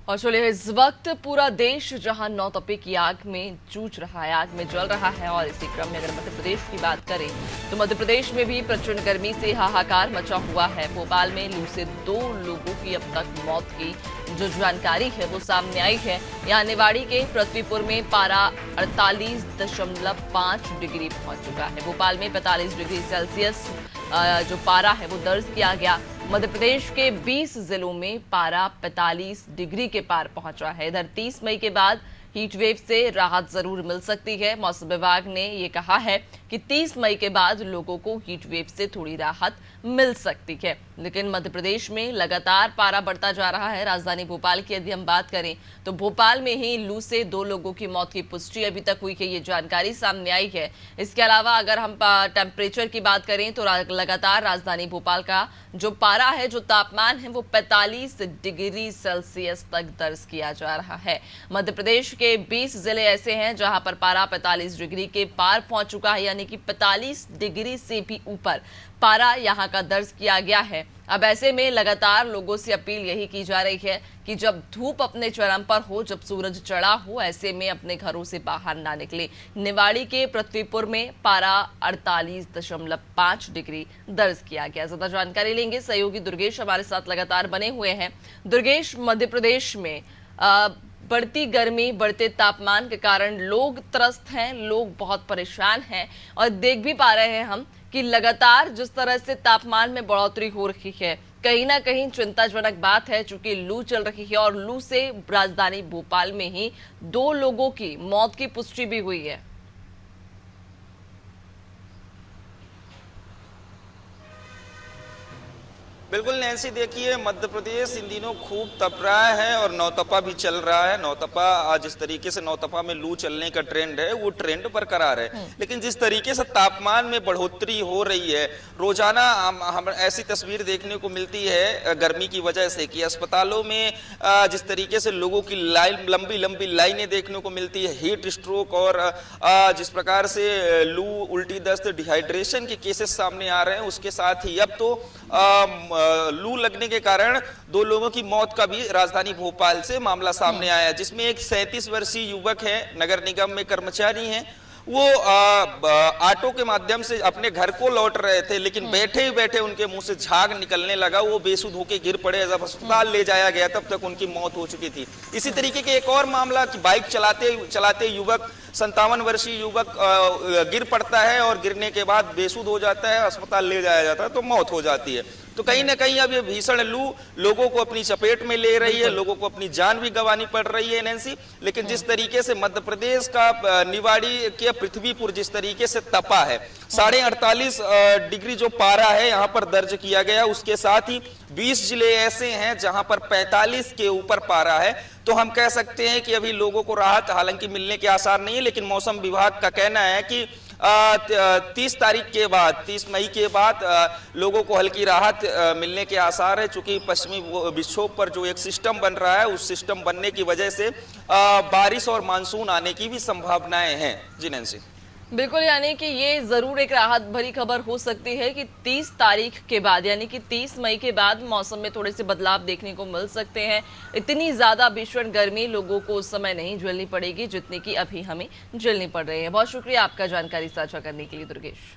और चलिए इस वक्त पूरा देश जहां नौतपे की आग में जूझ रहा है, आग में जल रहा है। और इसी क्रम में अगर मध्य प्रदेश की बात करें तो मध्य प्रदेश में भी प्रचंड गर्मी से हाहाकार मचा हुआ है। भोपाल में लू से 2 लोगों की अब तक मौत की जो जानकारी है वो सामने आई है। यहाँ निवाड़ी के पृथ्वीपुर में पारा 48.5 डिग्री पहुंच चुका है। भोपाल में 45 डिग्री सेल्सियस जो पारा है वो दर्ज किया गया। मध्य प्रदेश के 20 जिलों में पारा 45 डिग्री के पार पहुंचा है। इधर 30 मई के बाद हीट वेव से राहत जरूर मिल सकती है। मौसम विभाग ने ये कहा है कि 30 मई के बाद लोगों को हीट वेव से थोड़ी राहत मिल सकती है, लेकिन मध्य प्रदेश में लगातार पारा बढ़ता जा रहा है। राजधानी भोपाल की यदि हम बात करें तो भोपाल में ही लू से 2 लोगों की मौत की पुष्टि अभी तक हुई है, ये जानकारी सामने आई है। इसके अलावा अगर हम टेम्परेचर की बात करें तो लगातार राजधानी भोपाल का जो पारा है, जो तापमान है, वो 45 डिग्री सेल्सियस तक दर्ज किया जा रहा है। मध्य प्रदेश के 20 जिले ऐसे हैं जहां पर पारा 45 डिग्री के पार पहुंच चुका है, यानी कि 45 डिग्री से भी ऊपर पारा यहां का दर्ज किया गया है। अब ऐसे में लगातार लोगों से अपील यही की जा रही है कि जब धूप अपने चरम पर हो, जब सूरज चढ़ा हो, ऐसे में अपने घरों से बाहर ना निकले। निवाड़ी के पृथ्वीपुर में पारा 48.5 डिग्री दर्ज किया गया। ज्यादा जानकारी लेंगे, सहयोगी दुर्गेश हमारे साथ लगातार बने हुए हैं। दुर्गेश, मध्य प्रदेश में बढ़ती गर्मी, बढ़ते तापमान के कारण लोग त्रस्त हैं, लोग बहुत परेशान हैं और देख भी पा रहे हैं हम कि लगातार जिस तरह से तापमान में बढ़ोतरी हो रही है, कहीं ना कहीं चिंताजनक बात है। चूंकि लू चल रही है और लू से राजधानी भोपाल में ही 2 लोगों की मौत की पुष्टि भी हुई है। बिल्कुल नैन्सी, देखिए मध्य प्रदेश इन दिनों खूब तप रहा है और नौतपा भी चल रहा है। नौतपा जिस तरीके से नौतपा में लू चलने का ट्रेंड है वो ट्रेंड बरकरार है, लेकिन जिस तरीके से तापमान में बढ़ोतरी हो रही है, रोजाना हम ऐसी तस्वीर देखने को मिलती है गर्मी की वजह से कि अस्पतालों में जिस तरीके से लोगों की लाइन, लंबी लंबी लाइनें देखने को मिलती है, हीट स्ट्रोक और जिस प्रकार से लू, उल्टी दस्त, डिहाइड्रेशन के केसेस सामने आ रहे हैं, उसके साथ ही अब तो लू लगने के कारण 2 लोगों की मौत का भी राजधानी भोपाल से मामला सामने आया, जिसमें एक 37 वर्षीय युवक है, नगर निगम में कर्मचारी हैं। वो ऑटो के माध्यम से अपने घर को लौट रहे थे, लेकिन बैठे ही बैठे उनके मुंह से झाग निकलने लगा। वो बेसुध होकर गिर पड़े। जब अस्पताल ले जाया गया तब तक उनकी मौत हो चुकी थी। इसी तरीके के एक और मामला कि बाइक चलाते चलाते युवक, 57 वर्षीय युवक गिर पड़ता है और गिरने के बाद बेसुध हो जाता है, अस्पताल ले जाया जाता है तो मौत हो जाती है। तो कहीं ना कहीं अब ये भीषण लू लोगों को अपनी चपेट में ले रही है, लोगों को अपनी जान भी गंवानी पड़ रही है नैन्सी। लेकिन जिस तरीके से मध्य प्रदेश का निवाड़ी के पृथ्वीपुर जिस तरीके से तपा है, 48.5 डिग्री जो पारा है यहाँ पर दर्ज किया गया, उसके साथ ही 20 जिले ऐसे हैं जहां पर 45 के ऊपर पारा है। तो हम कह सकते हैं कि अभी लोगों को राहत हालांकि मिलने के आसार नहीं है, लेकिन मौसम विभाग का कहना है कि 30 तारीख के बाद, 30 मई के बाद लोगों को हल्की राहत मिलने के आसार है। चूंकि पश्चिमी विक्षोभ पर जो एक सिस्टम बन रहा है, उस सिस्टम बनने की वजह से बारिश और मानसून आने की भी संभावनाएं हैं। जी नैन्सी, बिल्कुल, यानी कि ये जरूर एक राहत भरी खबर हो सकती है कि 30 तारीख के बाद, यानी कि 30 मई के बाद मौसम में थोड़े से बदलाव देखने को मिल सकते हैं। इतनी ज्यादा भीषण गर्मी लोगों को उस समय नहीं झेलनी पड़ेगी जितनी कि अभी हमें झेलनी पड़ रही है। बहुत शुक्रिया आपका जानकारी साझा करने के लिए दुर्गेश।